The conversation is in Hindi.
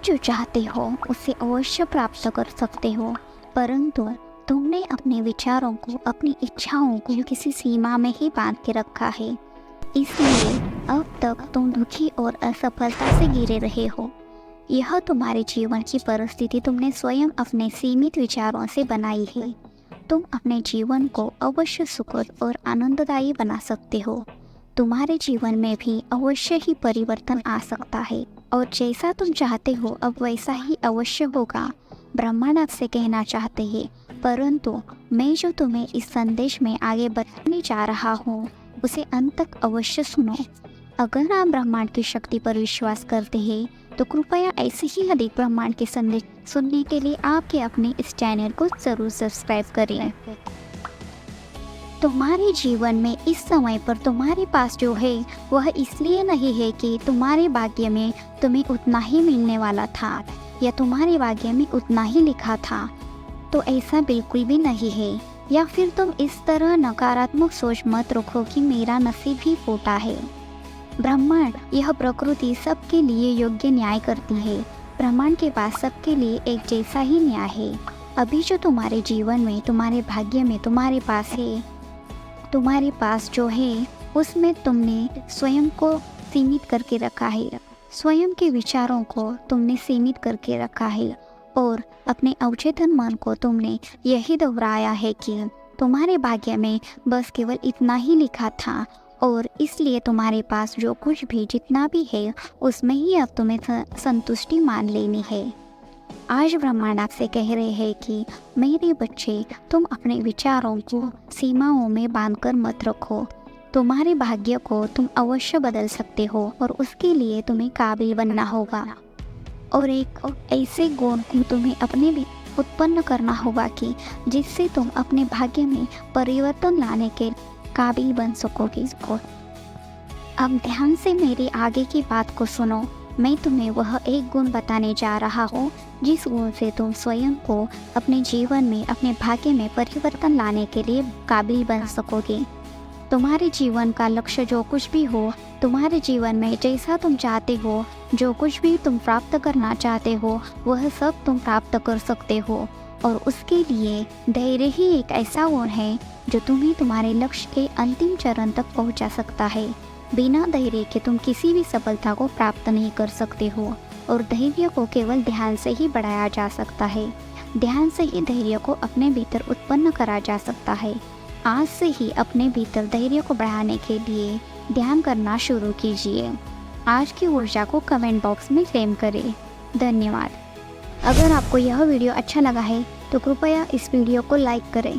जो चाहते हो उसे अवश्य प्राप्त कर सकते हो, परंतु तुमने अपने विचारों को, अपनी इच्छाओं को किसी सीमा में ही बांध के रखा है। इसलिए अब तक तुम दुखी और असफलता से घिरे रहे हो। यह तुम्हारे जीवन की परिस्थिति तुमने स्वयं अपने सीमित विचारों से बनाई है। तुम अपने जीवन को अवश्य सुखद और आनंददायी बना सकते हो। तुम्हारे जीवन में भी अवश्य ही परिवर्तन आ सकता है और जैसा तुम चाहते हो अब वैसा ही अवश्य होगा। ब्रह्मांड आपसे कहना चाहते हैं, परंतु मैं जो तुम्हें इस संदेश में आगे बताने जा रहा हूँ उसे अंत तक अवश्य सुनो। अगर आप ब्रह्मांड की शक्ति पर विश्वास करते हैं तो कृपया ऐसे ही अधिक ब्रह्मांड के संदेश सुनने के लिए आपके अपने इस चैनल को ज़रूर सब्सक्राइब करें। तुम्हारे जीवन में इस समय पर तुम्हारे पास जो है वह इसलिए नहीं है कि तुम्हारे भाग्य में तुम्हें उतना ही मिलने वाला था या तुम्हारे भाग्य में उतना ही लिखा था, तो ऐसा बिल्कुल भी नहीं है। या फिर तुम इस तरह नकारात्मक सोच मत रखो कि मेरा नसीब ही फूटा है। ब्रह्मांड, यह प्रकृति सबके लिए योग्य न्याय करती है। ब्रह्मांड के पास सबके लिए एक जैसा ही न्याय है। अभी जो तुम्हारे जीवन में, तुम्हारे भाग्य में तुम्हारे पास है, तुम्हारे पास जो है उसमें तुमने स्वयं को सीमित करके रखा है। स्वयं के विचारों को तुमने सीमित करके रखा है और अपने अवचेतन मन को तुमने यही दोहराया है कि तुम्हारे भाग्य में बस केवल इतना ही लिखा था और इसलिए तुम्हारे पास जो कुछ भी जितना भी है उसमें ही अब तुम्हें संतुष्टि मान लेनी है। आज ब्रह्मांड आपसे कह रहे हैं कि मेरे बच्चे, तुम अपने विचारों को सीमाओं में बांधकर मत रखो। तुम्हारे भाग्य को तुम अवश्य बदल सकते हो और उसके लिए तुम्हें काबिल बनना होगा और एक ऐसे गुण को तुम्हें अपने भी उत्पन्न करना होगा कि जिससे तुम अपने भाग्य में परिवर्तन लाने के काबिल बन सकोगे। अब ध्यान से मेरी आगे की बात को सुनो। मैं तुम्हें वह एक गुण बताने जा रहा हूँ जिस गुण से तुम स्वयं को अपने जीवन में, अपने भाग्य में परिवर्तन लाने के लिए काबिल बन सकोगे। तुम्हारे जीवन का लक्ष्य जो कुछ भी हो, तुम्हारे जीवन में जैसा तुम चाहते हो, जो कुछ भी तुम प्राप्त करना चाहते हो वह सब तुम प्राप्त कर सकते हो और उसके लिए धैर्य ही एक ऐसा गुण है जो तुम्हें तुम्हारे लक्ष्य के अंतिम चरण तक पहुंचा सकता है। बिना धैर्य के तुम किसी भी सफलता को प्राप्त नहीं कर सकते हो और धैर्य को केवल ध्यान से ही बढ़ाया जा सकता है। ध्यान से ही धैर्य को अपने भीतर उत्पन्न करा जा सकता है। आज से ही अपने भीतर धैर्य को बढ़ाने के लिए ध्यान करना शुरू कीजिए। आज की ऊर्जा को कमेंट बॉक्स में क्लेम करें। धन्यवाद। अगर आपको यह वीडियो अच्छा लगा है तो कृपया इस वीडियो को लाइक करें।